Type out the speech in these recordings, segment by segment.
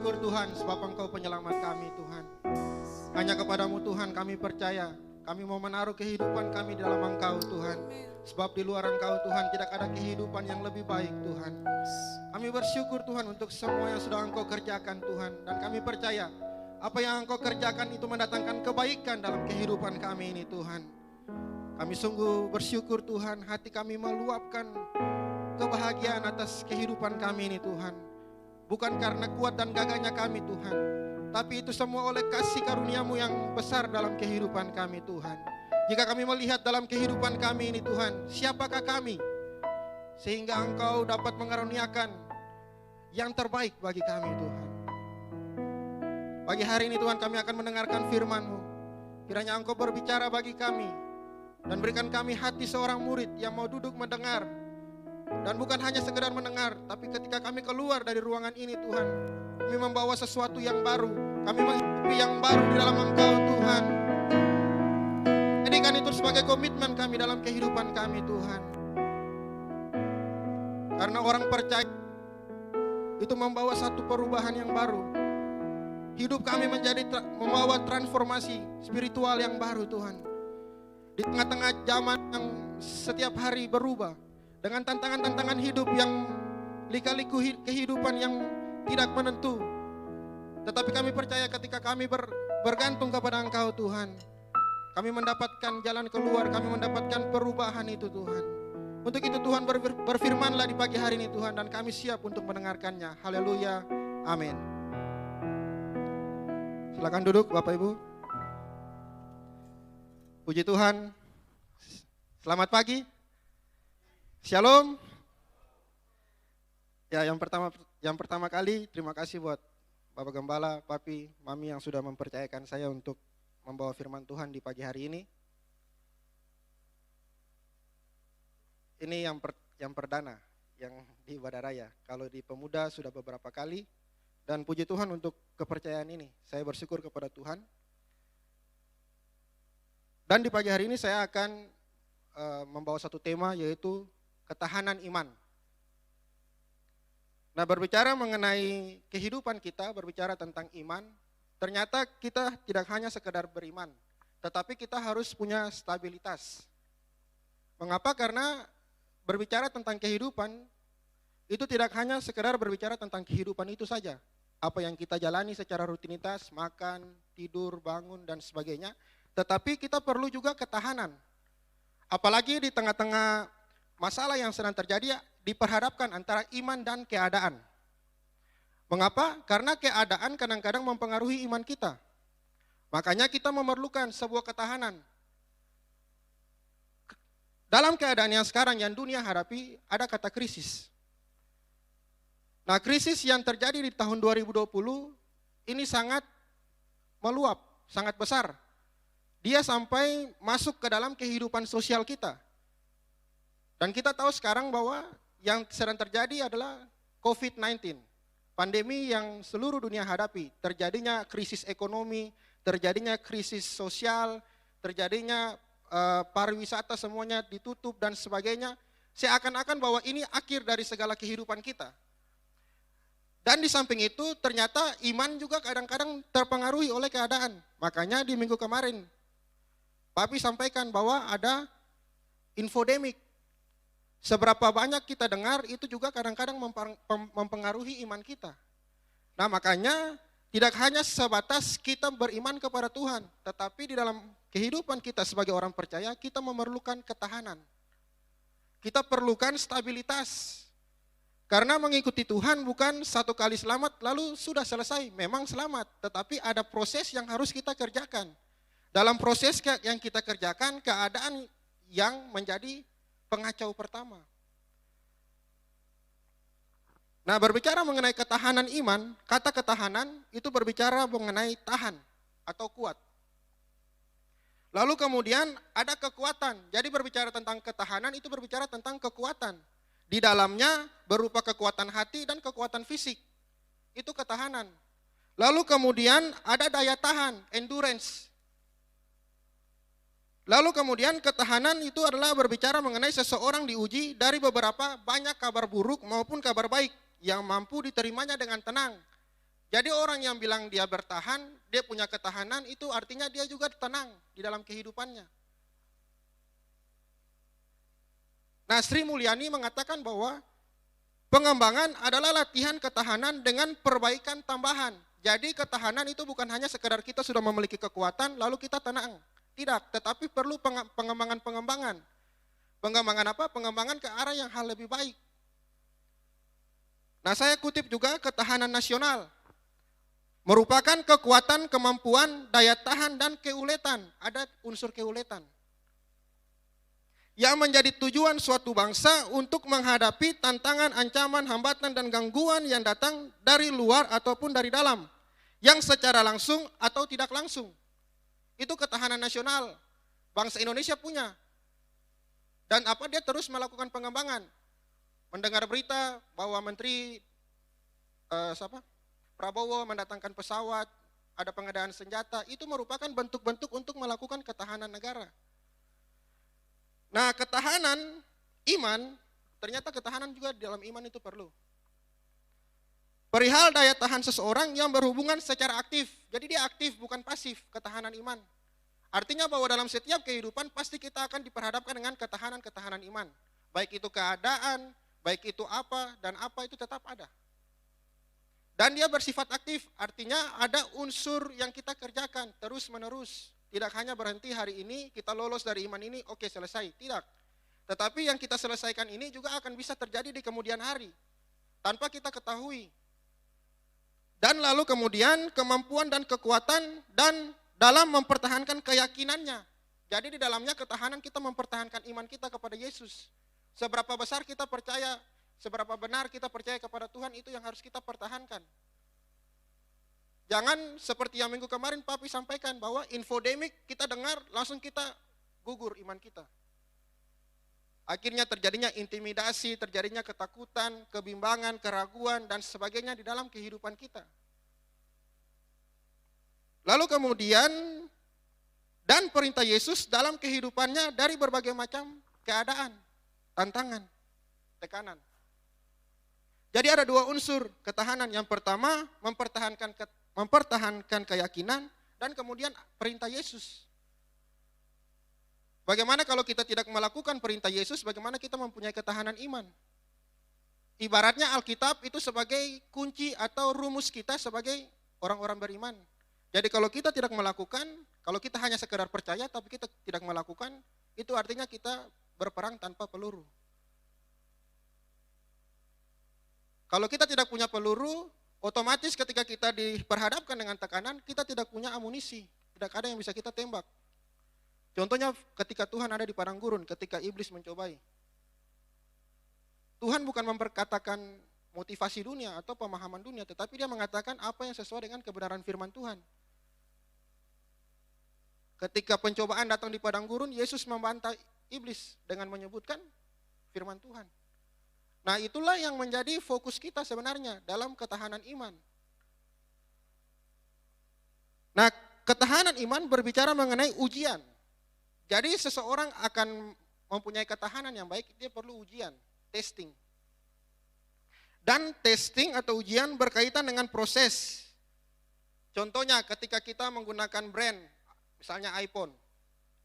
Syukur Tuhan sebab Engkau penyelamat kami Tuhan. Hanya kepadamu Tuhan kami percaya. Kami mau menaruh kehidupan kami di dalam Engkau Tuhan. Sebab di luar Engkau Tuhan tidak ada kehidupan yang lebih baik Tuhan. Kami bersyukur Tuhan untuk semua yang sudah Engkau kerjakan Tuhan. Dan kami percaya apa yang Engkau kerjakan itu mendatangkan kebaikan dalam kehidupan kami ini Tuhan. Kami sungguh bersyukur Tuhan, hati kami meluapkan kebahagiaan atas kehidupan kami ini Tuhan. Bukan karena kuat dan gagahnya kami Tuhan, tapi itu semua oleh kasih karunia-Mu yang besar dalam kehidupan kami Tuhan. Jika kami melihat dalam kehidupan kami ini Tuhan, siapakah kami? Sehingga Engkau dapat mengaruniakan yang terbaik bagi kami Tuhan. Pagi hari ini Tuhan kami akan mendengarkan firman-Mu. Kiranya Engkau berbicara bagi kami dan berikan kami hati seorang murid yang mau duduk mendengar. Dan bukan hanya sekedar mendengar, tapi ketika kami keluar dari ruangan ini Tuhan, kami membawa sesuatu yang baru. Kami menghidupi yang baru di dalam Engkau Tuhan. Jadikan itu sebagai komitmen kami dalam kehidupan kami Tuhan. Karena orang percaya itu membawa satu perubahan yang baru. Hidup kami membawa transformasi spiritual yang baru Tuhan. Di tengah-tengah zaman yang setiap hari berubah, dengan tantangan-tantangan hidup yang lika-liku kehidupan yang tidak menentu. Tetapi kami percaya ketika kami bergantung kepada Engkau Tuhan, kami mendapatkan jalan keluar, kami mendapatkan perubahan itu Tuhan. Untuk itu Tuhan berfirmanlah di pagi hari ini Tuhan, dan kami siap untuk mendengarkannya. Haleluya, amin. Silakan duduk Bapak Ibu. Puji Tuhan. Selamat pagi. Shalom. Ya, yang pertama kali terima kasih buat Bapak Gembala, Papi, Mami yang sudah mempercayakan saya untuk membawa firman Tuhan di pagi hari ini. Ini yang perdana yang di Ibadah Raya. Kalau di Pemuda sudah beberapa kali, dan puji Tuhan untuk kepercayaan ini. Saya bersyukur kepada Tuhan. Dan di pagi hari ini saya akan membawa satu tema, yaitu ketahanan iman. Nah, berbicara mengenai kehidupan kita, berbicara tentang iman, ternyata kita tidak hanya sekedar beriman, tetapi kita harus punya stabilitas. Mengapa? Karena berbicara tentang kehidupan, itu tidak hanya sekedar berbicara tentang kehidupan itu saja. Apa yang kita jalani secara rutinitas, makan, tidur, bangun, dan sebagainya. Tetapi kita perlu juga ketahanan. Apalagi di tengah-tengah masalah yang sedang terjadi, diperhadapkan antara iman dan keadaan. Mengapa? Karena keadaan kadang-kadang mempengaruhi iman kita. Makanya kita memerlukan sebuah ketahanan. Dalam keadaan yang sekarang yang dunia hadapi, ada kata krisis. Nah, krisis yang terjadi di tahun 2020 ini sangat meluap, sangat besar. Dia sampai masuk ke dalam kehidupan sosial kita. Dan kita tahu sekarang bahwa yang sedang terjadi adalah COVID-19. Pandemi yang seluruh dunia hadapi. Terjadinya krisis ekonomi, terjadinya krisis sosial, terjadinya pariwisata semuanya ditutup dan sebagainya. Seakan-akan bahwa ini akhir dari segala kehidupan kita. Dan di samping itu ternyata iman juga kadang-kadang terpengaruhi oleh keadaan. Makanya di minggu kemarin, Papi sampaikan bahwa ada infodemik. Seberapa banyak kita dengar itu juga kadang-kadang mempengaruhi iman kita. Nah, makanya tidak hanya sebatas kita beriman kepada Tuhan, tetapi di dalam kehidupan kita sebagai orang percaya, kita memerlukan ketahanan. Kita perlukan stabilitas. Karena mengikuti Tuhan bukan satu kali selamat lalu sudah selesai, memang selamat, tetapi ada proses yang harus kita kerjakan. Dalam proses yang kita kerjakan, keadaan yang menjadi pengacau pertama. Nah, berbicara mengenai ketahanan iman, kata ketahanan itu berbicara mengenai tahan atau kuat. Lalu kemudian ada kekuatan. Jadi berbicara tentang ketahanan itu berbicara tentang kekuatan. Di dalamnya berupa kekuatan hati dan kekuatan fisik. Itu ketahanan. Lalu kemudian ada daya tahan, endurance. Lalu kemudian ketahanan itu adalah berbicara mengenai seseorang diuji dari beberapa banyak kabar buruk maupun kabar baik yang mampu diterimanya dengan tenang. Jadi orang yang bilang dia bertahan, dia punya ketahanan, itu artinya dia juga tenang di dalam kehidupannya. Nah, Sri Mulyani mengatakan bahwa pengembangan adalah latihan ketahanan dengan perbaikan tambahan. Jadi ketahanan itu bukan hanya sekedar kita sudah memiliki kekuatan lalu kita tenang. Tidak, tetapi perlu pengembangan. Pengembangan apa? Pengembangan ke arah yang hal lebih baik. Nah, saya kutip juga ketahanan nasional. Merupakan kekuatan, kemampuan, daya tahan, dan keuletan. Ada unsur keuletan. Yang menjadi tujuan suatu bangsa untuk menghadapi tantangan, ancaman, hambatan, dan gangguan yang datang dari luar ataupun dari dalam. Yang secara langsung atau tidak langsung. Itu ketahanan nasional. Bangsa Indonesia punya. Dan dia terus melakukan pengembangan. Mendengar berita bahwa Menteri Prabowo mendatangkan pesawat, ada pengadaan senjata, itu merupakan bentuk-bentuk untuk melakukan ketahanan negara. Nah, ketahanan iman, ternyata ketahanan juga di dalam iman itu perlu. Perihal daya tahan seseorang yang berhubungan secara aktif. Jadi dia aktif, bukan pasif, ketahanan iman. Artinya bahwa dalam setiap kehidupan pasti kita akan diperhadapkan dengan ketahanan-ketahanan iman. Baik itu keadaan, baik itu apa, dan apa itu tetap ada. Dan dia bersifat aktif, artinya ada unsur yang kita kerjakan terus menerus. Tidak hanya berhenti hari ini, kita lolos dari iman ini, oke selesai. Tidak. Tetapi yang kita selesaikan ini juga akan bisa terjadi di kemudian hari. Tanpa kita ketahui. Dan lalu kemudian kemampuan dan kekuatan dan dalam mempertahankan keyakinannya. Jadi di dalamnya ketahanan kita mempertahankan iman kita kepada Yesus. Seberapa besar kita percaya, seberapa benar kita percaya kepada Tuhan, itu yang harus kita pertahankan. Jangan seperti yang minggu kemarin Papi sampaikan bahwa infodemik kita dengar langsung kita gugur iman kita. Akhirnya terjadinya intimidasi, terjadinya ketakutan, kebimbangan, keraguan dan sebagainya di dalam kehidupan kita. Lalu kemudian dan perintah Yesus dalam kehidupannya dari berbagai macam keadaan, tantangan, tekanan. Jadi ada dua unsur ketahanan. Yang pertama mempertahankan keyakinan dan kemudian perintah Yesus. Bagaimana kalau kita tidak melakukan perintah Yesus, bagaimana kita mempunyai ketahanan iman? Ibaratnya Alkitab itu sebagai kunci atau rumus kita sebagai orang-orang beriman. Jadi kalau kita tidak melakukan, kalau kita hanya sekedar percaya tapi kita tidak melakukan, itu artinya kita berperang tanpa peluru. Kalau kita tidak punya peluru, otomatis ketika kita diperhadapkan dengan tekanan, kita tidak punya amunisi. Tidak ada yang bisa kita tembak. Contohnya ketika Tuhan ada di padang gurun, ketika iblis mencobai. Tuhan bukan memperkatakan motivasi dunia atau pemahaman dunia, tetapi dia mengatakan apa yang sesuai dengan kebenaran firman Tuhan. Ketika pencobaan datang di padang gurun, Yesus membantah iblis dengan menyebutkan firman Tuhan. Nah, itulah yang menjadi fokus kita sebenarnya dalam ketahanan iman. Nah, ketahanan iman berbicara mengenai ujian. Jadi seseorang akan mempunyai ketahanan yang baik, dia perlu ujian, testing. Dan testing atau ujian berkaitan dengan proses. Contohnya ketika kita menggunakan brand, misalnya iPhone,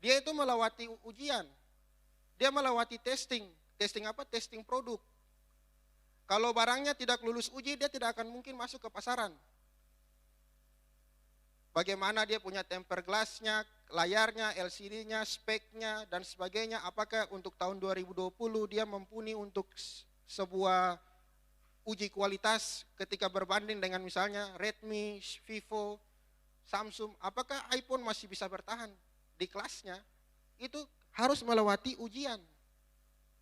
dia itu melewati ujian. Dia melewati testing. Testing apa? Testing produk. Kalau barangnya tidak lulus uji, dia tidak akan mungkin masuk ke pasaran. Bagaimana dia punya tempered glass-nya, layarnya, LCD-nya, speknya, dan sebagainya. Apakah untuk tahun 2020 dia mumpuni untuk sebuah uji kualitas ketika berbanding dengan misalnya Redmi, Vivo, Samsung. Apakah iPhone masih bisa bertahan di kelasnya? Itu harus melewati ujian,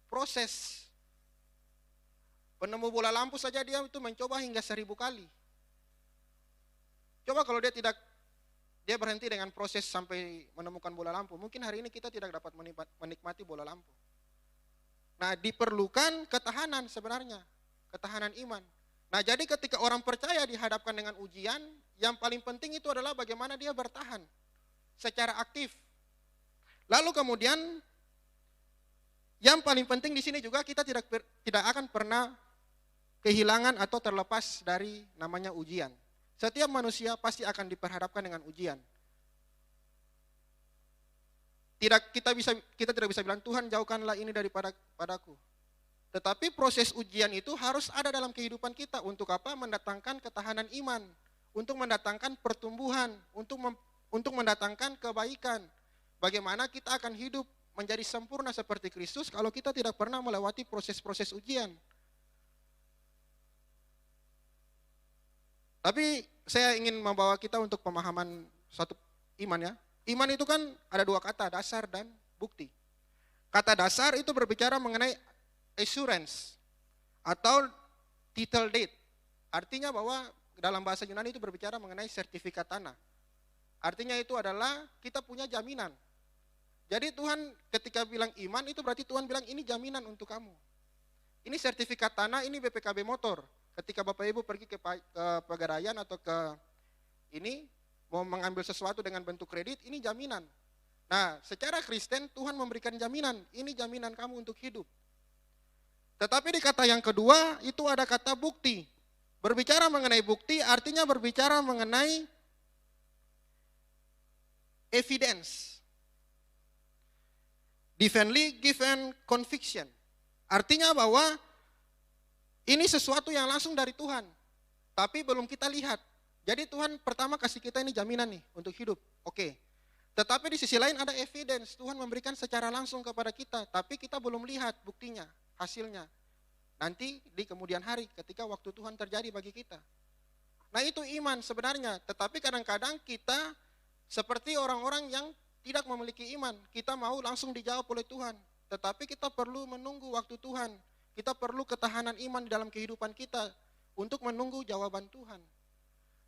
proses. Penemu bola lampu saja dia itu mencoba hingga 1000 kali. Coba kalau dia berhenti dengan proses sampai menemukan bola lampu, mungkin hari ini kita tidak dapat menikmati bola lampu. Nah, diperlukan ketahanan sebenarnya, ketahanan iman. Nah, jadi ketika orang percaya dihadapkan dengan ujian, yang paling penting itu adalah bagaimana dia bertahan secara aktif. Lalu kemudian yang paling penting di sini juga kita tidak akan pernah kehilangan atau terlepas dari namanya ujian. Setiap manusia pasti akan diperhadapkan dengan ujian. Kita tidak bisa bilang, Tuhan jauhkanlah ini padaku. Tetapi proses ujian itu harus ada dalam kehidupan kita. Untuk apa? Mendatangkan ketahanan iman. Untuk mendatangkan pertumbuhan. Untuk mendatangkan kebaikan. Bagaimana kita akan hidup menjadi sempurna seperti Kristus kalau kita tidak pernah melewati proses-proses ujian. Tapi saya ingin membawa kita untuk pemahaman satu iman ya. Iman itu kan ada dua kata, dasar dan bukti. Kata dasar itu berbicara mengenai assurance atau title deed. Artinya bahwa dalam bahasa Yunani itu berbicara mengenai sertifikat tanah. Artinya itu adalah kita punya jaminan. Jadi Tuhan ketika bilang iman itu berarti Tuhan bilang ini jaminan untuk kamu. Ini sertifikat tanah, ini BPKB motor. Ketika Bapak Ibu pergi ke Pegadaian atau ke ini mau mengambil sesuatu dengan bentuk kredit, ini jaminan. Nah, secara Kristen Tuhan memberikan jaminan, ini jaminan kamu untuk hidup. Tetapi di kata yang kedua itu ada kata bukti. Berbicara mengenai bukti artinya berbicara mengenai evidence. Definitively given conviction. Artinya bahwa ini sesuatu yang langsung dari Tuhan. Tapi belum kita lihat. Jadi Tuhan pertama kasih kita ini jaminan nih untuk hidup. Oke. Tetapi di sisi lain ada evidence. Tuhan memberikan secara langsung kepada kita. Tapi kita belum lihat buktinya, hasilnya. Nanti di kemudian hari ketika waktu Tuhan terjadi bagi kita. Nah itu iman sebenarnya. Tetapi kadang-kadang kita seperti orang-orang yang tidak memiliki iman, kita mau langsung dijawab oleh Tuhan. Tetapi kita perlu menunggu waktu Tuhan. Kita perlu ketahanan iman di dalam kehidupan kita untuk menunggu jawaban Tuhan.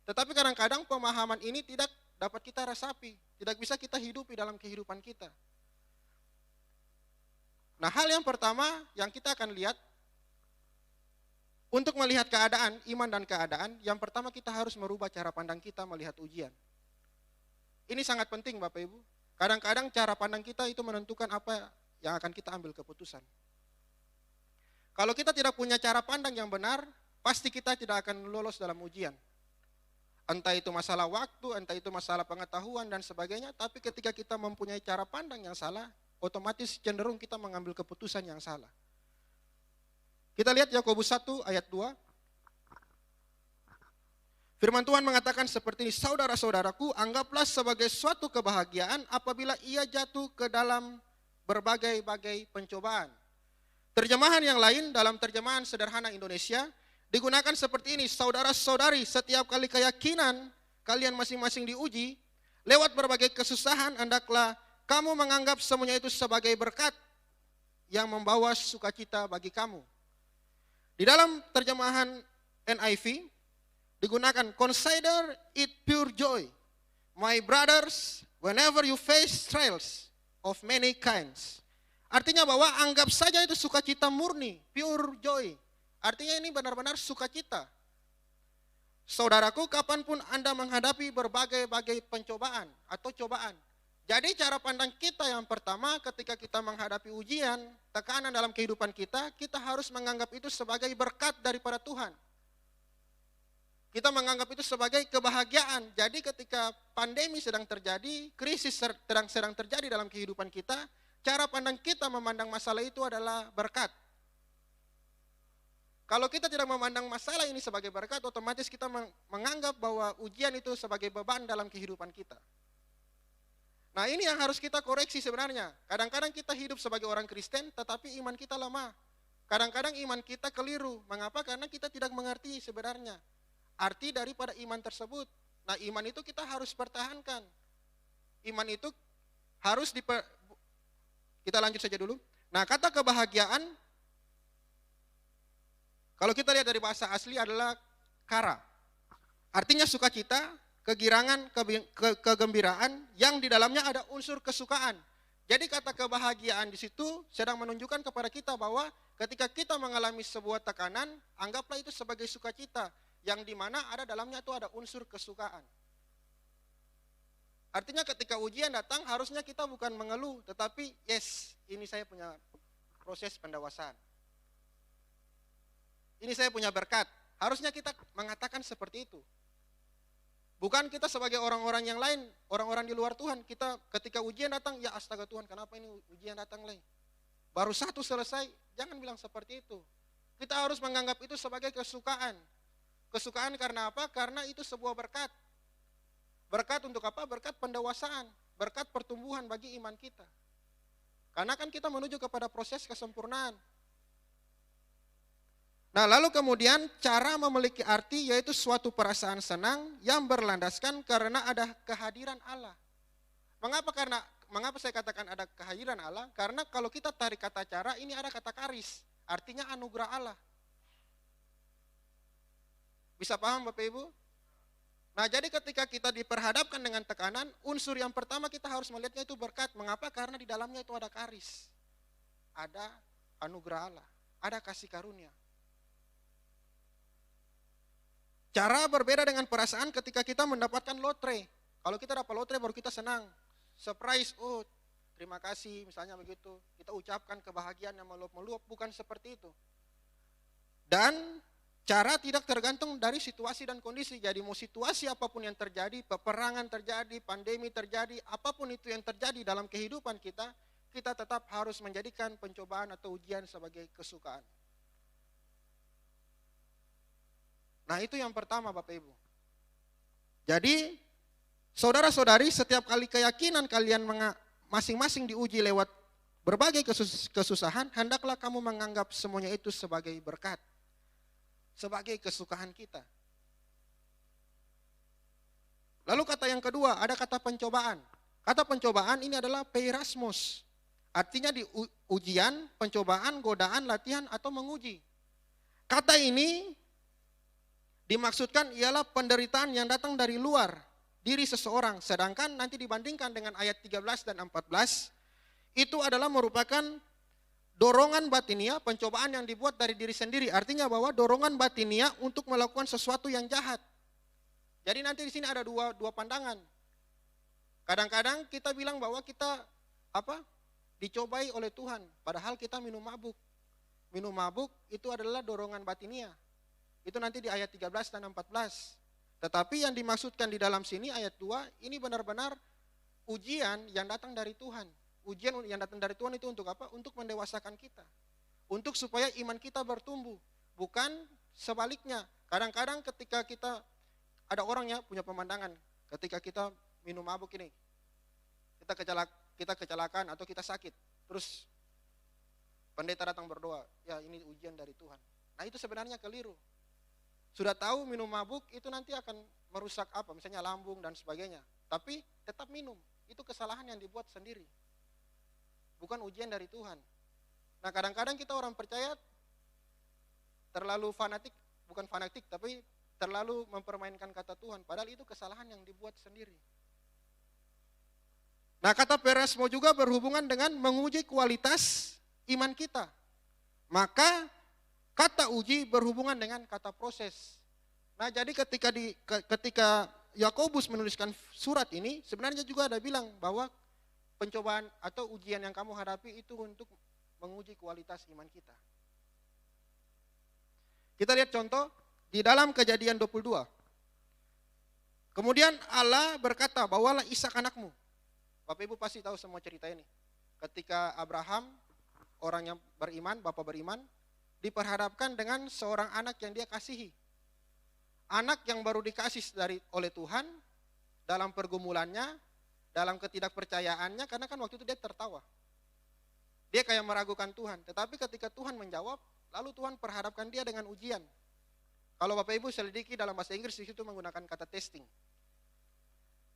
Tetapi kadang-kadang pemahaman ini tidak dapat kita resapi, tidak bisa kita hidupi dalam kehidupan kita. Nah, hal yang pertama yang kita akan lihat, untuk melihat keadaan, iman dan keadaan, yang pertama kita harus merubah cara pandang kita melihat ujian. Ini sangat penting Bapak Ibu. Kadang-kadang cara pandang kita itu menentukan apa yang akan kita ambil keputusan. Kalau kita tidak punya cara pandang yang benar, pasti kita tidak akan lolos dalam ujian. Entah itu masalah waktu, entah itu masalah pengetahuan dan sebagainya, tapi ketika kita mempunyai cara pandang yang salah, otomatis cenderung kita mengambil keputusan yang salah. Kita lihat Yakobus 1 ayat 2. Firman Tuhan mengatakan seperti ini, saudara-saudaraku, anggaplah sebagai suatu kebahagiaan apabila ia jatuh ke dalam berbagai-bagai pencobaan. Terjemahan yang lain dalam terjemahan sederhana Indonesia digunakan seperti ini, saudara-saudari, setiap kali keyakinan kalian masing-masing diuji, lewat berbagai kesusahan, hendaklah kamu menganggap semuanya itu sebagai berkat yang membawa sukacita bagi kamu. Di dalam terjemahan NIV, digunakan, consider it pure joy, my brothers, whenever you face trials of many kinds. Artinya bahwa anggap saja itu sukacita murni, pure joy. Artinya ini benar-benar sukacita. Saudaraku, kapanpun Anda menghadapi berbagai-bagai pencobaan atau cobaan. Jadi cara pandang kita yang pertama ketika kita menghadapi ujian, tekanan dalam kehidupan kita, kita harus menganggap itu sebagai berkat daripada Tuhan. Kita menganggap itu sebagai kebahagiaan. Jadi ketika pandemi sedang terjadi, krisis sedang terjadi dalam kehidupan kita, cara pandang kita memandang masalah itu adalah berkat. Kalau kita tidak memandang masalah ini sebagai berkat, otomatis kita menganggap bahwa ujian itu sebagai beban dalam kehidupan kita. Nah ini yang harus kita koreksi sebenarnya. Kadang-kadang kita hidup sebagai orang Kristen, tetapi iman kita lemah. Kadang-kadang iman kita keliru. Mengapa? Karena kita tidak mengerti sebenarnya arti daripada iman tersebut. Nah iman itu kita harus pertahankan. Iman itu harus kita lanjut saja dulu. Nah kata kebahagiaan, kalau kita lihat dari bahasa asli adalah kara. Artinya sukacita, kegirangan, kegembiraan yang di dalamnya ada unsur kesukaan. Jadi kata kebahagiaan di situ sedang menunjukkan kepada kita bahwa ketika kita mengalami sebuah tekanan, anggaplah itu sebagai sukacita. Yang dimana ada dalamnya itu ada unsur kesukaan. Artinya ketika ujian datang harusnya kita bukan mengeluh, tetapi yes, ini saya punya proses pendewasaan. Ini saya punya berkat. Harusnya kita mengatakan seperti itu. Bukan kita sebagai orang-orang yang lain, orang-orang di luar Tuhan, kita ketika ujian datang, ya astaga Tuhan, kenapa ini ujian datang lagi? Baru satu selesai, jangan bilang seperti itu. Kita harus menganggap itu sebagai kesukaan. Kesukaan karena apa? Karena itu sebuah berkat. Berkat untuk apa? Berkat pendewasaan, berkat pertumbuhan bagi iman kita. Karena kan kita menuju kepada proses kesempurnaan. Nah, lalu kemudian cara memiliki arti yaitu suatu perasaan senang yang berlandaskan karena ada kehadiran Allah. Mengapa saya katakan ada kehadiran Allah? Karena kalau kita tarik kata cara, ini ada kata karis, artinya anugerah Allah. Bisa paham Bapak Ibu? Nah, jadi ketika kita diperhadapkan dengan tekanan, unsur yang pertama kita harus melihatnya itu berkat. Mengapa? Karena di dalamnya itu ada karis, ada anugerah Allah, ada kasih karunia. Cara berbeda dengan perasaan ketika kita mendapatkan lotre. Kalau kita dapat lotre baru kita senang. Surprise, oh terima kasih misalnya begitu. Kita ucapkan kebahagiaan yang meluap-meluap, bukan seperti itu. Dan cara tidak tergantung dari situasi dan kondisi. Jadi mau situasi apapun yang terjadi, peperangan terjadi, pandemi terjadi, apapun itu yang terjadi dalam kehidupan kita, kita tetap harus menjadikan pencobaan atau ujian sebagai kesukaan. Nah itu yang pertama Bapak Ibu. Jadi saudara-saudari setiap kali keyakinan kalian masing-masing diuji lewat berbagai kesusahan, hendaklah kamu menganggap semuanya itu sebagai berkat. Sebagai kesukaan kita. Lalu kata yang kedua ada kata pencobaan. Kata pencobaan ini adalah peirasmos. Artinya di ujian, pencobaan, godaan, latihan atau menguji. Kata ini dimaksudkan ialah penderitaan yang datang dari luar diri seseorang. Sedangkan nanti dibandingkan dengan ayat 13 dan 14, itu adalah merupakan dorongan batinia, pencobaan yang dibuat dari diri sendiri. Artinya bahwa dorongan batinia untuk melakukan sesuatu yang jahat. Jadi nanti di sini ada dua pandangan. Kadang-kadang kita bilang bahwa kita dicobai oleh Tuhan, padahal kita minum mabuk. Minum mabuk itu adalah dorongan batinia. Itu nanti di ayat 13 dan 14. Tetapi yang dimaksudkan di dalam sini ayat 2, ini benar-benar ujian yang datang dari Tuhan. Ujian yang datang dari Tuhan itu untuk apa? Untuk mendewasakan kita. Untuk supaya iman kita bertumbuh. Bukan sebaliknya. Kadang-kadang ketika kita, ada orang ya punya pemandangan. Ketika kita minum mabuk ini, kita kecelakaan atau kita sakit. Terus pendeta datang berdoa, ya ini ujian dari Tuhan. Nah itu sebenarnya keliru. Sudah tahu minum mabuk itu nanti akan merusak apa, misalnya lambung dan sebagainya. Tapi tetap minum, itu kesalahan yang dibuat sendiri. Bukan ujian dari Tuhan. Nah kadang-kadang kita orang percaya terlalu fanatik, bukan fanatik tapi terlalu mempermainkan kata Tuhan. Padahal itu kesalahan yang dibuat sendiri. Nah kata peirasmo juga berhubungan dengan menguji kualitas iman kita. Maka kata uji berhubungan dengan kata proses. Nah jadi ketika Yakobus menuliskan surat ini, sebenarnya juga ada bilang bahwa pencobaan atau ujian yang kamu hadapi itu untuk menguji kualitas iman kita. Kita lihat contoh di dalam Kejadian 22. Kemudian Allah berkata, bawalah Ishak anakmu. Bapak Ibu pasti tahu semua cerita ini. Ketika Abraham, orang yang beriman, bapak beriman, diperhadapkan dengan seorang anak yang dia kasihi. Anak yang baru dikasih oleh Tuhan dalam pergumulannya, dalam ketidakpercayaannya, karena kan waktu itu dia tertawa. Dia kayak meragukan Tuhan. Tetapi ketika Tuhan menjawab, lalu Tuhan perhadapkan dia dengan ujian. Kalau Bapak Ibu selidiki dalam bahasa Inggris, di situ menggunakan kata testing.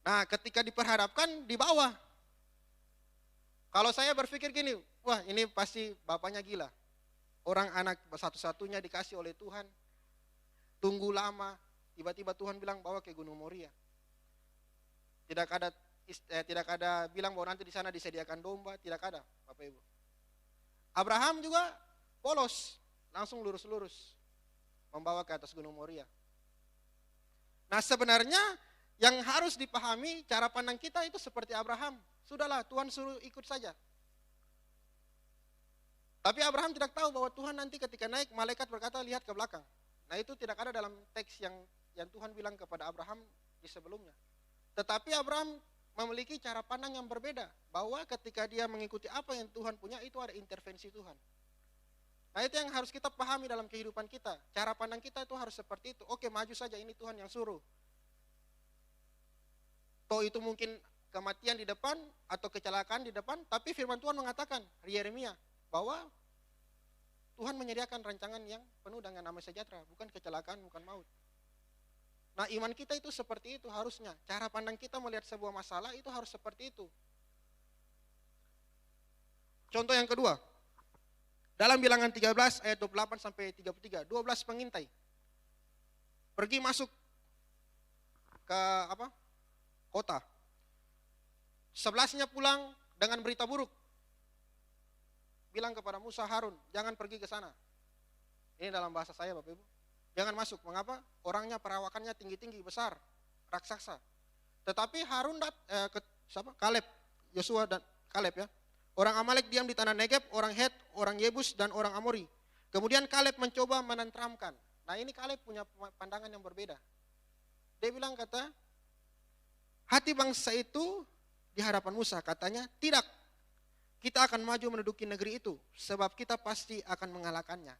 Nah ketika diperhadapkan di bawah. Kalau saya berpikir gini, wah ini pasti bapaknya gila. Orang anak satu-satunya dikasih oleh Tuhan, tunggu lama, tiba-tiba Tuhan bilang bawa ke Gunung Moria. Tidak ada bilang bahwa nanti di sana disediakan domba, tidak ada, Bapak Ibu. Abraham juga polos, langsung lurus-lurus, membawa ke atas Gunung Moria. Nah sebenarnya yang harus dipahami cara pandang kita itu seperti Abraham. Sudahlah, Tuhan suruh ikut saja. Tapi Abraham tidak tahu bahwa Tuhan nanti ketika naik, malaikat berkata lihat ke belakang. Nah itu tidak ada dalam teks yang Tuhan bilang kepada Abraham, di sebelumnya. Tetapi Abraham memiliki cara pandang yang berbeda, bahwa ketika dia mengikuti apa yang Tuhan punya, itu ada intervensi Tuhan. Nah itu yang harus kita pahami dalam kehidupan kita. Cara pandang kita itu harus seperti itu. Oke, maju saja, ini Tuhan yang suruh. Toh itu mungkin kematian di depan atau kecelakaan di depan, tapi firman Tuhan mengatakan, Yeremia, bahwa Tuhan menyediakan rancangan yang penuh dengan damai sejahtera, bukan kecelakaan, bukan maut. Nah iman kita itu seperti itu harusnya. Cara pandang kita melihat sebuah masalah itu harus seperti itu. Contoh yang kedua, dalam Bilangan 13 ayat 28 sampai 33, 12 pengintai pergi masuk ke kota. 11-nya pulang dengan berita buruk. Bilang kepada Musa, Harun, jangan pergi ke sana. Ini dalam bahasa saya Bapak Ibu. Jangan masuk. Mengapa? Orangnya perawakannya tinggi-tinggi, besar, raksasa. Tetapi Harun Kaleb, Yosua dan Kaleb ya. Orang Amalek diam di tanah Negeb, orang Het, orang Yebus dan orang Amori. Kemudian Kaleb mencoba menenteramkan. Nah ini Kaleb punya pandangan yang berbeda. Dia bilang hati bangsa itu di hadapan Musa, katanya, tidak, kita akan maju menduduki negeri itu, sebab kita pasti akan mengalahkannya.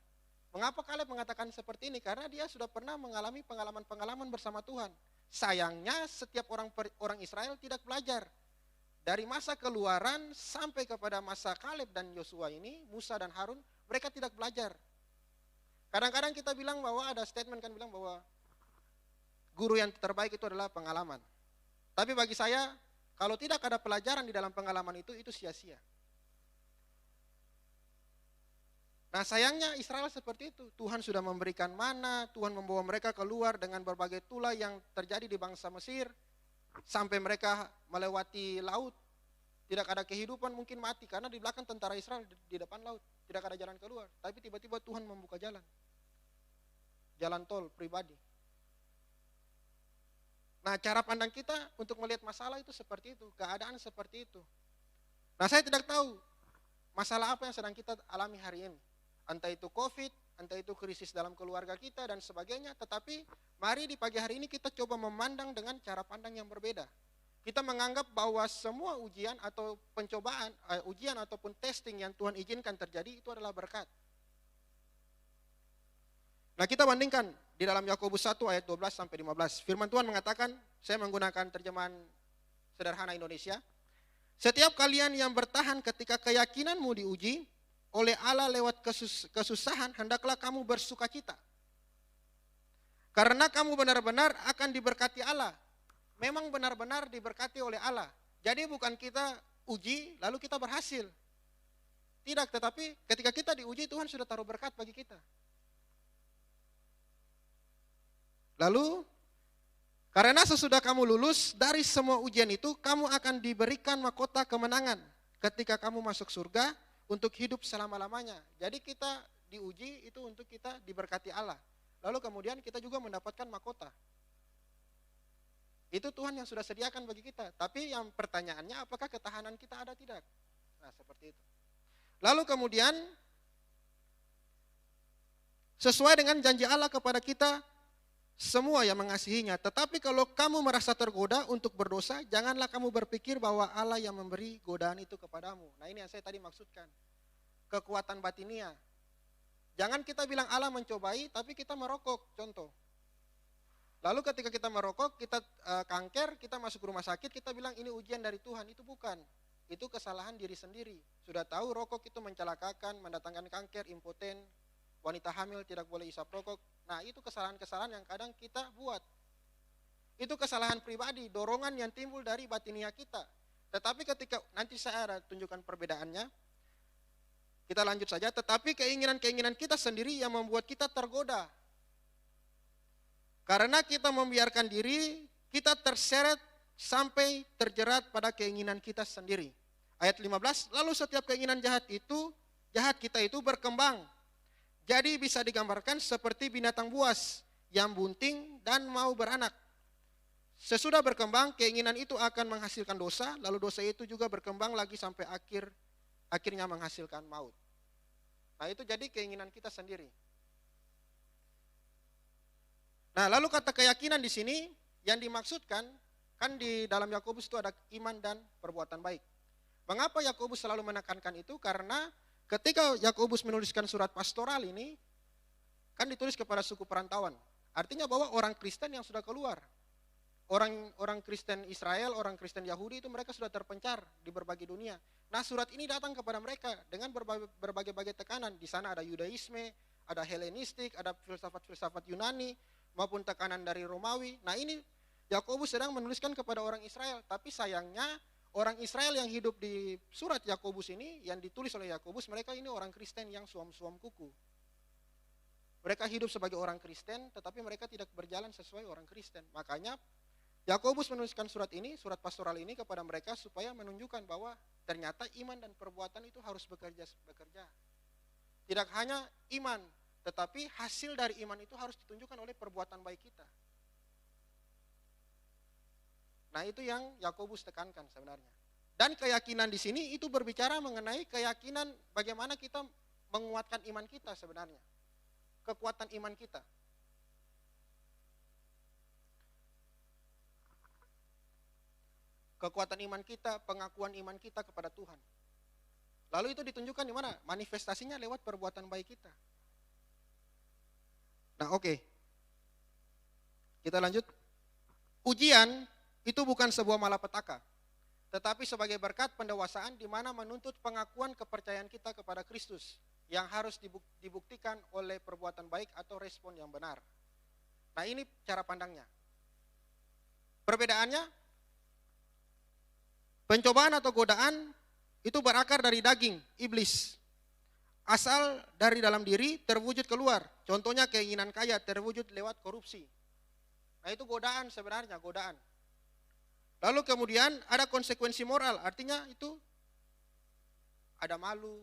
Mengapa Kaleb mengatakan seperti ini? Karena dia sudah pernah mengalami pengalaman-pengalaman bersama Tuhan. Sayangnya setiap orang Israel tidak belajar. Dari masa keluaran sampai kepada masa Kaleb dan Yosua ini, Musa dan Harun, mereka tidak belajar. Kadang-kadang kita bilang bahwa ada statement kan bilang bahwa guru yang terbaik itu adalah pengalaman. Tapi bagi saya, kalau tidak ada pelajaran di dalam pengalaman itu sia-sia. Nah sayangnya Israel seperti itu. Tuhan sudah memberikan mana, Tuhan membawa mereka keluar dengan berbagai tulah yang terjadi di bangsa Mesir. Sampai mereka melewati laut. Tidak ada kehidupan, mungkin mati. Karena di belakang tentara Israel, di depan laut. Tidak ada jalan keluar. Tapi tiba-tiba Tuhan membuka jalan. Jalan tol pribadi. Nah cara pandang kita untuk melihat masalah itu seperti itu. Keadaan seperti itu. Nah saya tidak tahu masalah apa yang sedang kita alami hari ini. Entah itu COVID, entah itu krisis dalam keluarga kita dan sebagainya. Tetapi mari di pagi hari ini kita coba memandang dengan cara pandang yang berbeda. Kita menganggap bahwa semua ujian atau pencobaan, ujian ataupun testing yang Tuhan izinkan terjadi itu adalah berkat. Nah kita bandingkan di dalam Yakobus 1 ayat 12 sampai 15. Firman Tuhan mengatakan, saya menggunakan terjemahan sederhana Indonesia. Setiap kalian yang bertahan ketika keyakinanmu diuji oleh Allah lewat kesusahan, hendaklah kamu bersukacita. Karena kamu benar-benar akan diberkati Allah. Memang benar-benar diberkati oleh Allah. Jadi bukan kita uji lalu kita berhasil. Tidak, tetapi ketika kita diuji Tuhan sudah taruh berkat bagi kita. Lalu, karena sesudah kamu lulus dari semua ujian itu, kamu akan diberikan mahkota kemenangan ketika kamu masuk surga untuk hidup selama-lamanya. Jadi kita diuji itu untuk kita diberkati Allah. Lalu kemudian kita juga mendapatkan mahkota. Itu Tuhan yang sudah sediakan bagi kita. Tapi yang pertanyaannya apakah ketahanan kita ada tidak? Nah seperti itu. Lalu kemudian sesuai dengan janji Allah kepada kita semua yang mengasihinya. Tetapi kalau kamu merasa tergoda untuk berdosa, janganlah kamu berpikir bahwa Allah yang memberi godaan itu kepadamu. Nah ini yang saya tadi maksudkan. Kekuatan batinia. Jangan kita bilang Allah mencobai, tapi kita merokok, contoh. Lalu ketika kita merokok, kita kanker, kita masuk rumah sakit, kita bilang ini ujian dari Tuhan. Itu bukan. Itu kesalahan diri sendiri. Sudah tahu rokok itu mencelakakan, mendatangkan kanker, impoten, wanita hamil tidak boleh isap rokok. Nah itu kesalahan-kesalahan yang kadang kita buat. Itu kesalahan pribadi, dorongan yang timbul dari batinia kita. Tetapi ketika, nanti saya ada tunjukkan perbedaannya. Kita lanjut saja, tetapi keinginan-keinginan kita sendiri yang membuat kita tergoda. Karena kita membiarkan diri, kita terseret sampai terjerat pada keinginan kita sendiri. Ayat 15, lalu setiap keinginan jahat kita itu berkembang. Jadi bisa digambarkan seperti binatang buas yang bunting dan mau beranak. Sesudah berkembang, keinginan itu akan menghasilkan dosa, lalu dosa itu juga berkembang lagi sampai akhirnya menghasilkan maut. Nah itu jadi keinginan kita sendiri. Nah lalu kata keyakinan di sini, yang dimaksudkan kan di dalam Yakobus itu ada iman dan perbuatan baik. Mengapa Yakobus selalu menekankan itu? Karena ketika Yakobus menuliskan surat pastoral ini, kan ditulis kepada suku perantauan. Artinya bahwa orang Kristen yang sudah keluar, orang Kristen Israel, orang Kristen Yahudi itu mereka sudah terpencar di berbagai dunia. Nah, surat ini datang kepada mereka dengan berbagai tekanan. Di sana ada Yudaisme, ada Helenistik, ada filsafat-filsafat Yunani, maupun tekanan dari Romawi. Nah, ini Yakobus sedang menuliskan kepada orang Israel, tapi sayangnya orang Israel yang hidup di surat Yakobus ini, yang ditulis oleh Yakobus, mereka ini orang Kristen yang suam-suam kuku. Mereka hidup sebagai orang Kristen, tetapi mereka tidak berjalan sesuai orang Kristen. Makanya Yakobus menuliskan surat ini, surat pastoral ini kepada mereka supaya menunjukkan bahwa ternyata iman dan perbuatan itu harus bekerja. Tidak hanya iman, tetapi hasil dari iman itu harus ditunjukkan oleh perbuatan baik kita. Nah, itu yang Yakobus tekankan sebenarnya. Dan keyakinan di sini itu berbicara mengenai keyakinan bagaimana kita menguatkan iman kita sebenarnya. Kekuatan iman kita. Kekuatan iman kita, pengakuan iman kita kepada Tuhan. Lalu itu ditunjukkan di mana? Manifestasinya lewat perbuatan baik kita. Nah, oke. Kita lanjut. Ujian itu bukan sebuah malapetaka, tetapi sebagai berkat pendewasaan di mana menuntut pengakuan kepercayaan kita kepada Kristus yang harus dibuktikan oleh perbuatan baik atau respon yang benar. Nah, ini cara pandangnya. Perbedaannya, pencobaan atau godaan itu berakar dari daging, iblis. Asal dari dalam diri terwujud keluar. Contohnya keinginan kaya terwujud lewat korupsi. Nah, itu godaan sebenarnya, godaan. Lalu kemudian ada konsekuensi moral, artinya itu ada malu,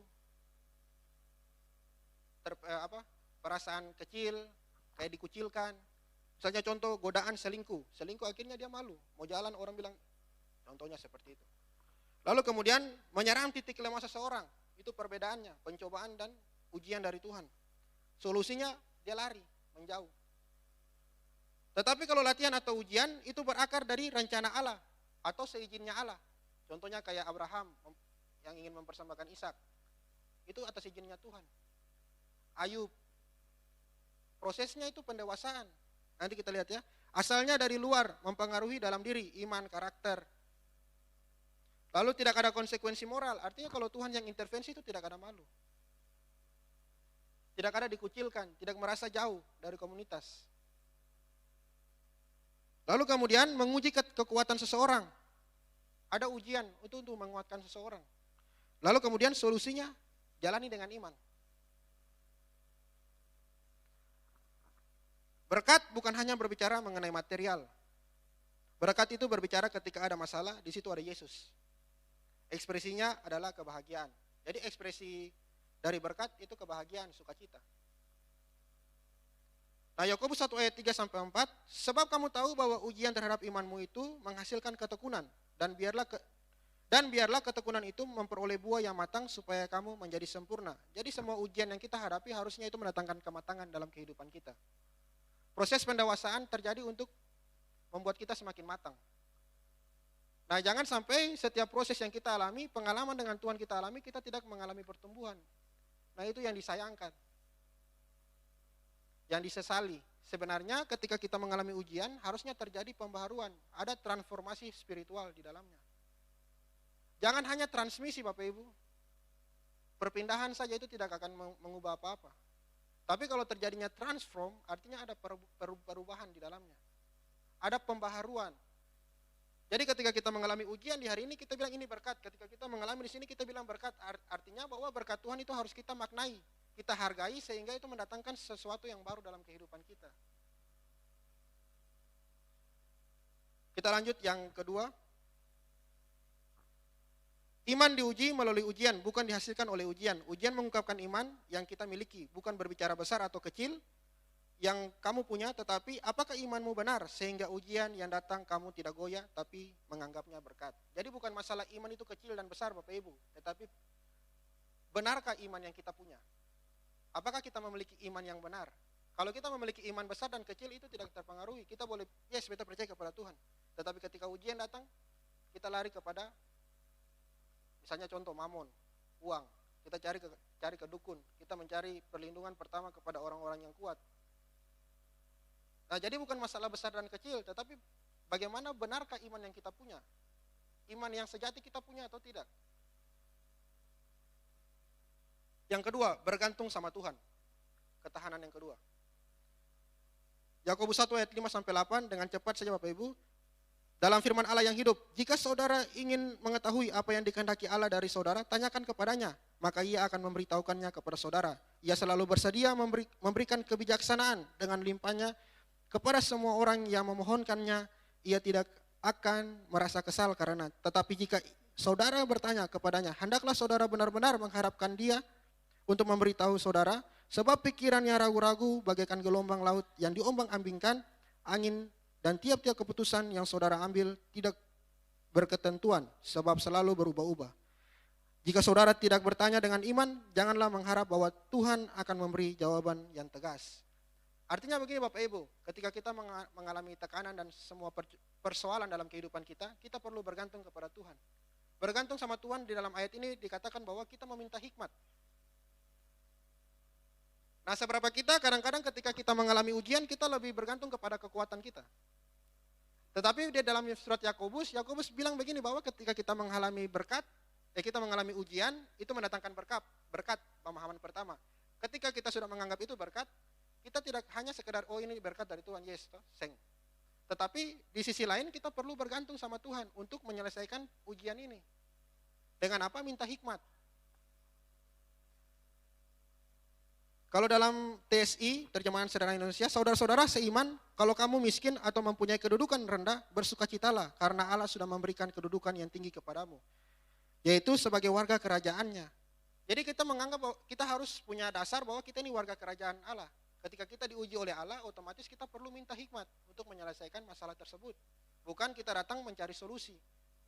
perasaan kecil, kayak dikucilkan. Misalnya contoh godaan selingkuh akhirnya dia malu. Mau jalan orang bilang, contohnya seperti itu. Lalu kemudian menyerang titik lemah seseorang, itu perbedaannya, pencobaan dan ujian dari Tuhan. Solusinya dia lari, menjauh. Tetapi kalau latihan atau ujian itu berakar dari rencana Allah atau seizinnya Allah. Contohnya kayak Abraham yang ingin mempersembahkan Ishak. Itu atas izinnya Tuhan. Ayub. Prosesnya itu pendewasaan. Nanti kita lihat ya. Asalnya dari luar, mempengaruhi dalam diri, iman, karakter. Lalu tidak ada konsekuensi moral. Artinya kalau Tuhan yang intervensi itu tidak ada malu. Tidak ada dikucilkan, tidak merasa jauh dari komunitas. Lalu kemudian menguji kekuatan seseorang. Ada ujian untuk menguatkan seseorang. Lalu kemudian solusinya jalani dengan iman. Berkat bukan hanya berbicara mengenai material. Berkat itu berbicara ketika ada masalah, di situ ada Yesus. Ekspresinya adalah kebahagiaan. Jadi ekspresi dari berkat itu kebahagiaan, sukacita. Nah, Yakobus 1 ayat 3-4, sebab kamu tahu bahwa ujian terhadap imanmu itu menghasilkan ketekunan, dan biarlah ketekunan itu memperoleh buah yang matang supaya kamu menjadi sempurna. Jadi semua ujian yang kita hadapi harusnya itu mendatangkan kematangan dalam kehidupan kita. Proses pendewasaan terjadi untuk membuat kita semakin matang. Nah, jangan sampai setiap proses yang kita alami, pengalaman dengan Tuhan kita alami, kita tidak mengalami pertumbuhan. Nah, itu yang disayangkan. Yang disesali. Sebenarnya ketika kita mengalami ujian, harusnya terjadi pembaharuan. Ada transformasi spiritual di dalamnya. Jangan hanya transmisi Bapak Ibu. Perpindahan saja itu tidak akan mengubah apa-apa. Tapi kalau terjadinya transform, artinya ada perubahan di dalamnya. Ada pembaharuan. Jadi ketika kita mengalami ujian di hari ini, kita bilang ini berkat. Ketika kita mengalami di sini, kita bilang berkat. Artinya bahwa berkat Tuhan itu harus kita maknai. Kita hargai sehingga itu mendatangkan sesuatu yang baru dalam kehidupan kita. Kita lanjut yang kedua. Iman diuji melalui ujian, bukan dihasilkan oleh ujian. Ujian mengungkapkan iman yang kita miliki, bukan berbicara besar atau kecil yang kamu punya, tetapi apakah imanmu benar sehingga ujian yang datang kamu tidak goyah, tapi menganggapnya berkat. Jadi bukan masalah iman itu kecil dan besar Bapak Ibu, tetapi benarkah iman yang kita punya? Apakah kita memiliki iman yang benar? Kalau kita memiliki iman besar dan kecil itu tidak terpengaruhi. Kita boleh, yes, kita percaya kepada Tuhan. Tetapi ketika ujian datang, kita lari kepada, misalnya contoh mamon, uang. Kita cari ke dukun. Kita mencari perlindungan pertama kepada orang-orang yang kuat. Nah, jadi bukan masalah besar dan kecil, tetapi bagaimana benarkah iman yang kita punya? Iman yang sejati kita punya atau tidak? Yang kedua, bergantung sama Tuhan. Ketahanan yang kedua. Yakobus 1 ayat 5-8, dengan cepat saja Bapak Ibu. Dalam firman Allah yang hidup, jika saudara ingin mengetahui apa yang dikehendaki Allah dari saudara, tanyakan kepadanya, maka ia akan memberitahukannya kepada saudara. Ia selalu bersedia memberikan kebijaksanaan dengan limpahnya kepada semua orang yang memohonkannya. Ia tidak akan merasa kesal karena, tetapi jika saudara bertanya kepadanya, hendaklah saudara benar-benar mengharapkan dia untuk memberitahu saudara, sebab pikirannya ragu-ragu bagaikan gelombang laut yang diombang-ambingkan angin, dan tiap-tiap keputusan yang saudara ambil tidak berketentuan, sebab selalu berubah-ubah. Jika saudara tidak bertanya dengan iman, janganlah mengharap bahwa Tuhan akan memberi jawaban yang tegas. Artinya begini Bapak Ibu, ketika kita mengalami tekanan dan semua persoalan dalam kehidupan kita, kita perlu bergantung kepada Tuhan. Bergantung sama Tuhan di dalam ayat ini dikatakan bahwa kita meminta hikmat. Nah, seberapa kita kadang-kadang ketika kita mengalami ujian, kita lebih bergantung kepada kekuatan kita. Tetapi di dalam surat Yakobus bilang begini bahwa ketika kita mengalami kita mengalami ujian, itu mendatangkan berkat pemahaman pertama. Ketika kita sudah menganggap itu berkat, kita tidak hanya sekedar, oh ini berkat dari Tuhan, yes, seng. Tetapi di sisi lain kita perlu bergantung sama Tuhan untuk menyelesaikan ujian ini. Dengan apa? Minta hikmat. Kalau dalam TSI, terjemahan sederhana Indonesia, saudara-saudara seiman, kalau kamu miskin atau mempunyai kedudukan rendah, bersukacitalah karena Allah sudah memberikan kedudukan yang tinggi kepadamu, yaitu sebagai warga kerajaannya. Jadi kita menganggap bahwa kita harus punya dasar bahwa kita ini warga kerajaan Allah. Ketika kita diuji oleh Allah, otomatis kita perlu minta hikmat untuk menyelesaikan masalah tersebut. Bukan kita datang mencari solusi.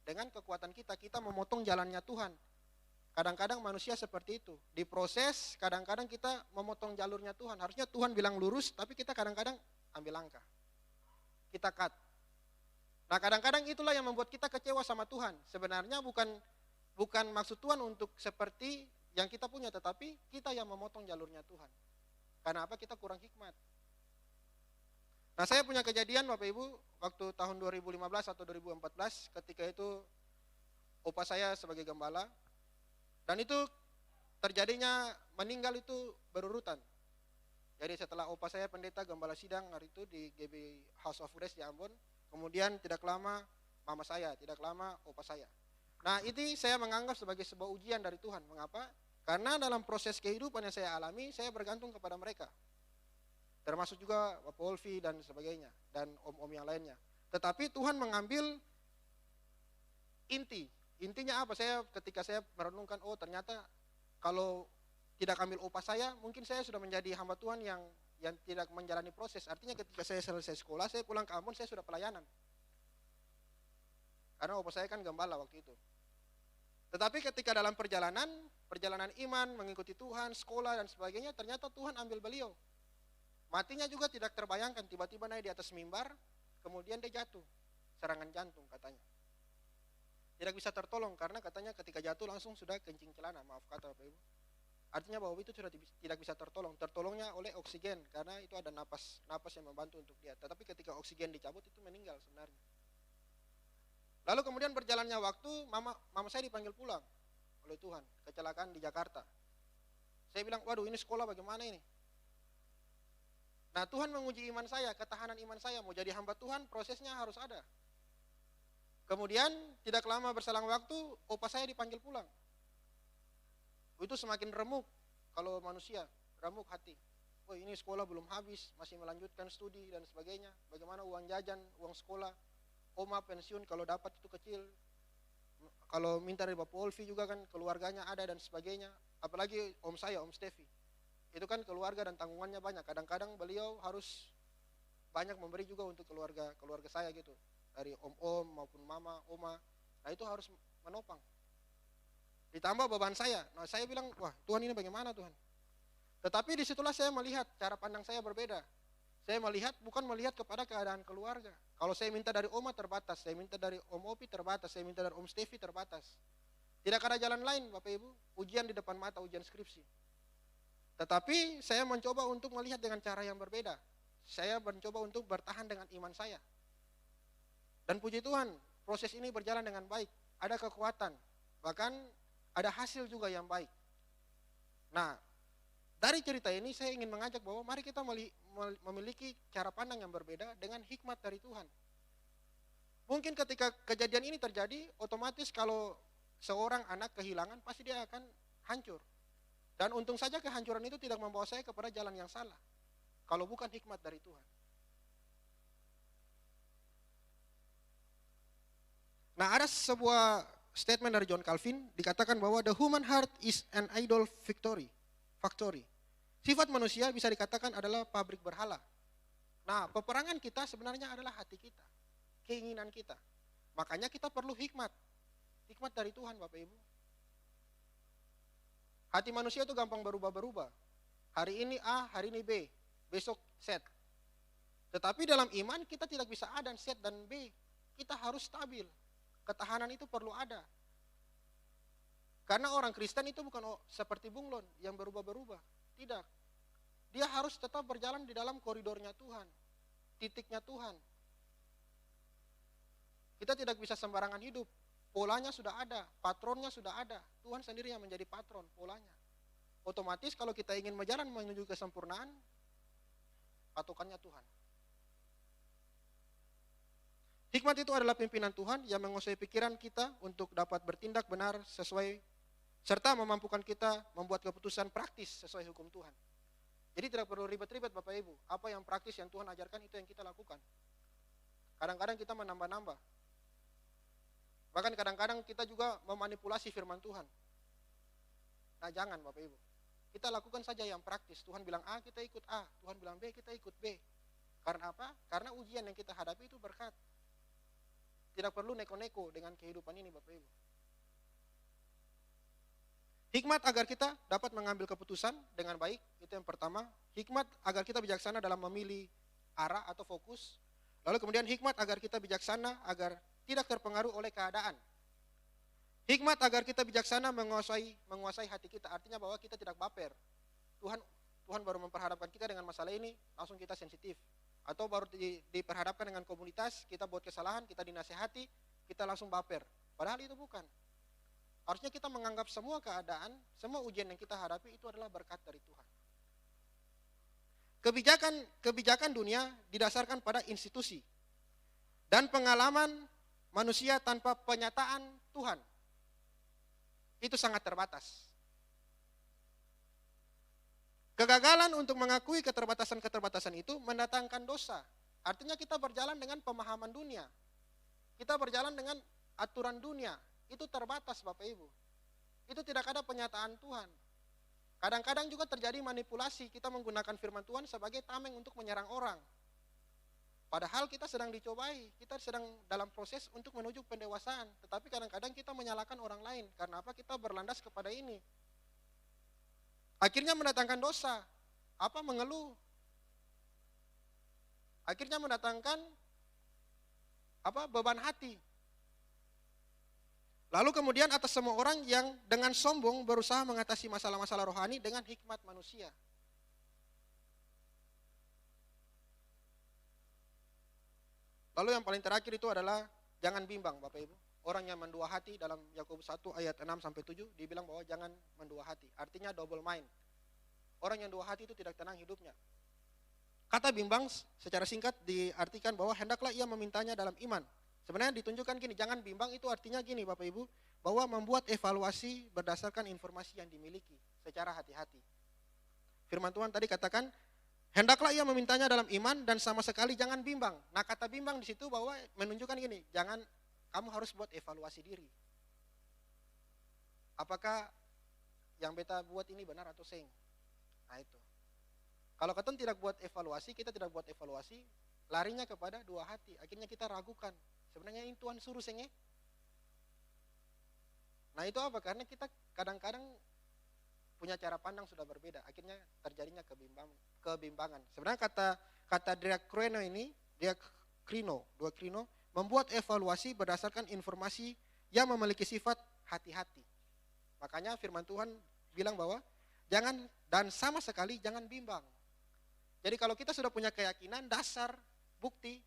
Dengan kekuatan kita memotong jalannya Tuhan. Kadang-kadang manusia seperti itu. Diproses, kadang-kadang kita memotong jalurnya Tuhan. Harusnya Tuhan bilang lurus, tapi kita kadang-kadang ambil langkah. Kita cut. Nah, kadang-kadang itulah yang membuat kita kecewa sama Tuhan. Sebenarnya bukan maksud Tuhan untuk seperti yang kita punya, tetapi kita yang memotong jalurnya Tuhan. Karena apa? Kita kurang hikmat. Nah, saya punya kejadian Bapak Ibu, waktu tahun 2015 atau 2014, ketika itu opa saya sebagai gembala, dan itu terjadinya meninggal itu berurutan. Jadi setelah opa saya pendeta gembala sidang hari itu di GB House of Rest di Ambon, kemudian tidak lama mama saya, tidak lama opa saya. Nah, ini saya menganggap sebagai sebuah ujian dari Tuhan. Mengapa? Karena dalam proses kehidupan yang saya alami, saya bergantung kepada mereka. Termasuk juga Bapak Olvi dan sebagainya, dan om-om yang lainnya. Tetapi Tuhan mengambil intinya apa? Ketika saya merenungkan, oh ternyata kalau tidak ambil opa saya, mungkin saya sudah menjadi hamba Tuhan yang tidak menjalani proses. Artinya ketika saya selesai sekolah, saya pulang ke Ambon, saya sudah pelayanan. Karena opa saya kan gembala waktu itu. Tetapi ketika dalam perjalanan iman, mengikuti Tuhan, sekolah dan sebagainya, ternyata Tuhan ambil beliau. Matinya juga tidak terbayangkan, tiba-tiba naik di atas mimbar, kemudian dia jatuh, serangan jantung katanya. Tidak bisa tertolong karena katanya ketika jatuh langsung sudah kencing celana, maaf kata Bapak Ibu. Artinya bahwa itu sudah tidak bisa tertolong. Tertolongnya oleh oksigen karena itu ada napas yang membantu untuk dia. Tetapi ketika oksigen dicabut itu meninggal sebenarnya. Lalu kemudian berjalannya waktu, mama saya dipanggil pulang oleh Tuhan, kecelakaan di Jakarta. Saya bilang, waduh ini sekolah bagaimana ini? Nah, Tuhan menguji iman saya, ketahanan iman saya. Mau jadi hamba Tuhan, prosesnya harus ada. Kemudian tidak lama berselang waktu, opa saya dipanggil pulang. Itu semakin remuk kalau manusia, remuk hati. Oh ini sekolah belum habis, masih melanjutkan studi dan sebagainya. Bagaimana uang jajan, uang sekolah, oma pensiun kalau dapat itu kecil. Kalau minta dari Bapak Olvi juga kan keluarganya ada dan sebagainya. Apalagi om saya, Om Stevi. Itu kan keluarga dan tanggungannya banyak. Kadang-kadang beliau harus banyak memberi juga untuk keluarga saya gitu. Dari om-om maupun mama, oma. Nah itu harus menopang. Ditambah beban saya. Nah saya bilang, wah Tuhan ini bagaimana Tuhan? Tetapi disitulah saya melihat cara pandang saya berbeda. Saya melihat bukan melihat kepada keadaan keluarga. Kalau saya minta dari Oma terbatas, saya minta dari Om Opi terbatas, saya minta dari Om Stevi terbatas. Tidak ada jalan lain Bapak Ibu, ujian di depan mata, ujian skripsi. Tetapi saya mencoba untuk melihat dengan cara yang berbeda. Saya mencoba untuk bertahan dengan iman saya. Dan puji Tuhan, proses ini berjalan dengan baik. Ada kekuatan, bahkan ada hasil juga yang baik. Nah, dari cerita ini saya ingin mengajak bahwa mari kita memiliki cara pandang yang berbeda dengan hikmat dari Tuhan. Mungkin ketika kejadian ini terjadi, otomatis kalau seorang anak kehilangan, pasti dia akan hancur. Dan untung saja kehancuran itu tidak membawa saya kepada jalan yang salah. Kalau bukan hikmat dari Tuhan. Nah, ada sebuah statement dari John Calvin, dikatakan bahwa the human heart is an idol factory. Sifat manusia bisa dikatakan adalah pabrik berhala. Nah, peperangan kita sebenarnya adalah hati kita, keinginan kita. Makanya kita perlu hikmat. Hikmat dari Tuhan Bapak Ibu. Hati manusia itu gampang berubah-berubah. Hari ini A, hari ini B, besok Z. Tetapi dalam iman kita tidak bisa A dan Z dan B. Kita harus stabil. Ketahanan itu perlu ada. Karena orang Kristen itu bukan seperti bunglon yang berubah-berubah. Tidak. Dia harus tetap berjalan di dalam koridornya Tuhan. Titiknya Tuhan. Kita tidak bisa sembarangan hidup. Polanya sudah ada, patronnya sudah ada. Tuhan sendiri yang menjadi patron, polanya. Otomatis kalau kita ingin berjalan menuju kesempurnaan, patokannya Tuhan. Hikmat itu adalah pimpinan Tuhan yang menguasai pikiran kita untuk dapat bertindak benar sesuai, serta memampukan kita membuat keputusan praktis sesuai hukum Tuhan. Jadi tidak perlu ribet-ribet Bapak Ibu. Apa yang praktis yang Tuhan ajarkan itu yang kita lakukan. Kadang-kadang kita menambah-nambah. Bahkan kadang-kadang kita juga memanipulasi firman Tuhan. Nah jangan Bapak Ibu. Kita lakukan saja yang praktis. Tuhan bilang A, kita ikut A. Tuhan bilang B, kita ikut B. Karena apa? Karena ujian yang kita hadapi itu berkat. Tidak perlu neko-neko dengan kehidupan ini Bapak Ibu. Hikmat agar kita dapat mengambil keputusan dengan baik, itu yang pertama. Hikmat agar kita bijaksana dalam memilih arah atau fokus. Lalu kemudian hikmat agar kita bijaksana agar tidak terpengaruh oleh keadaan. Hikmat agar kita bijaksana menguasai hati kita. Artinya bahwa kita tidak baper. Tuhan baru memperhadapkan kita dengan masalah ini, langsung kita sensitif. Atau baru diperhadapkan dengan komunitas, kita buat kesalahan, kita dinasehati, kita langsung baper. Padahal itu bukan. Harusnya kita menganggap semua keadaan, semua ujian yang kita hadapi itu adalah berkat dari Tuhan. Kebijakan dunia didasarkan pada institusi dan pengalaman manusia tanpa penyataan Tuhan. Itu sangat terbatas. Kegagalan untuk mengakui keterbatasan-keterbatasan itu mendatangkan dosa. Artinya kita berjalan dengan pemahaman dunia. Kita berjalan dengan aturan dunia. Itu terbatas Bapak Ibu. Itu tidak ada penyataan Tuhan. Kadang-kadang juga terjadi manipulasi. Kita menggunakan firman Tuhan sebagai tameng untuk menyerang orang. Padahal kita sedang dicobai. Kita sedang dalam proses untuk menuju pendewasaan. Tetapi kadang-kadang kita menyalahkan orang lain. Karena apa? Kita berlandas kepada ini. Akhirnya mendatangkan dosa. Apa? Mengeluh. Akhirnya mendatangkan beban hati. Lalu kemudian atas semua orang yang dengan sombong berusaha mengatasi masalah-masalah rohani dengan hikmat manusia. Lalu yang paling terakhir itu adalah jangan bimbang Bapak Ibu. Orang yang mendua hati dalam Yakobus 1 ayat 6-7 dibilang bahwa jangan mendua hati. Artinya double mind. Orang yang dua hati itu tidak tenang hidupnya. Kata bimbang secara singkat diartikan bahwa hendaklah ia memintanya dalam iman. Sebenarnya ditunjukkan gini, jangan bimbang itu artinya gini Bapak Ibu, bahwa membuat evaluasi berdasarkan informasi yang dimiliki secara hati-hati. Firman Tuhan tadi katakan, hendaklah ia memintanya dalam iman dan sama sekali jangan bimbang. Nah kata bimbang di situ bahwa menunjukkan gini, jangan kamu harus buat evaluasi diri. Apakah yang beta buat ini benar atau seng? Nah itu. Kalau kita tidak buat evaluasi, larinya kepada dua hati. Akhirnya kita ragukan. Sebenarnya ini Tuhan suruh seng. Nah itu apa? Karena kita kadang-kadang punya cara pandang sudah berbeda. Akhirnya terjadinya kebimbangan. Sebenarnya kata Diakrino membuat evaluasi berdasarkan informasi yang memiliki sifat hati-hati. Makanya firman Tuhan bilang bahwa jangan dan sama sekali jangan bimbang. Jadi kalau kita sudah punya keyakinan, dasar, bukti,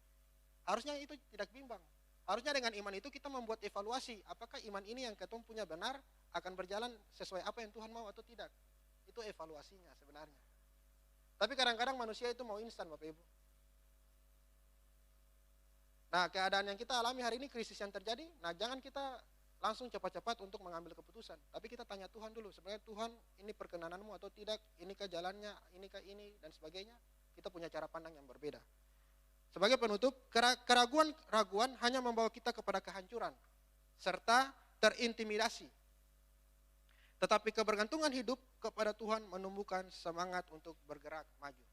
harusnya itu tidak bimbang. Harusnya dengan iman itu kita membuat evaluasi, apakah iman ini yang ketemu punya benar akan berjalan sesuai apa yang Tuhan mau atau tidak. Itu evaluasinya sebenarnya. Tapi kadang-kadang manusia itu mau instan Bapak Ibu. Nah keadaan yang kita alami hari ini, krisis yang terjadi, nah jangan kita langsung cepat-cepat untuk mengambil keputusan. Tapi kita tanya Tuhan dulu, sebenarnya Tuhan ini perkenananmu atau tidak, inikah jalannya, inikah ini, dan sebagainya. Kita punya cara pandang yang berbeda. Sebagai penutup, keraguan hanya membawa kita kepada kehancuran, serta terintimidasi. Tetapi kebergantungan hidup kepada Tuhan menumbuhkan semangat untuk bergerak maju.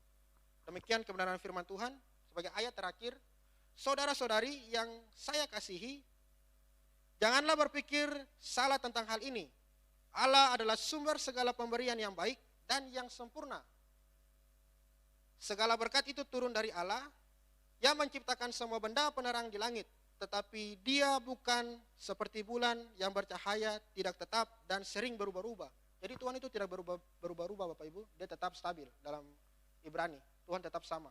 Demikian kebenaran firman Tuhan. Sebagai ayat terakhir, saudara-saudari yang saya kasihi, janganlah berpikir salah tentang hal ini. Allah adalah sumber segala pemberian yang baik dan yang sempurna. Segala berkat itu turun dari Allah yang menciptakan semua benda penerang di langit. Tetapi dia bukan seperti bulan yang bercahaya, tidak tetap dan sering berubah-ubah. Jadi Tuhan itu tidak berubah-ubah Bapak Ibu, dia tetap stabil dalam Ibrani. Tuhan tetap sama.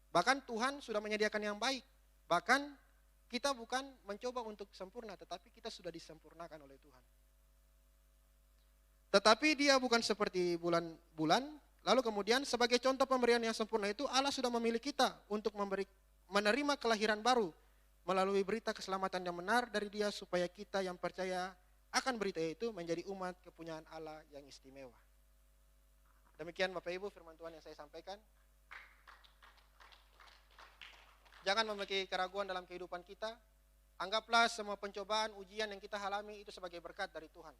Bahkan Tuhan sudah menyediakan yang baik. Bahkan kita bukan mencoba untuk sempurna, tetapi kita sudah disempurnakan oleh Tuhan. Tetapi dia bukan seperti bulan-bulan. Lalu kemudian sebagai contoh pemberian yang sempurna itu Allah sudah memilih kita untuk menerima kelahiran baru melalui berita keselamatan yang benar dari Dia supaya kita yang percaya akan berita itu menjadi umat kepunyaan Allah yang istimewa. Demikian Bapak Ibu firman Tuhan yang saya sampaikan. Jangan memiliki keraguan dalam kehidupan kita. Anggaplah semua pencobaan, ujian yang kita alami itu sebagai berkat dari Tuhan.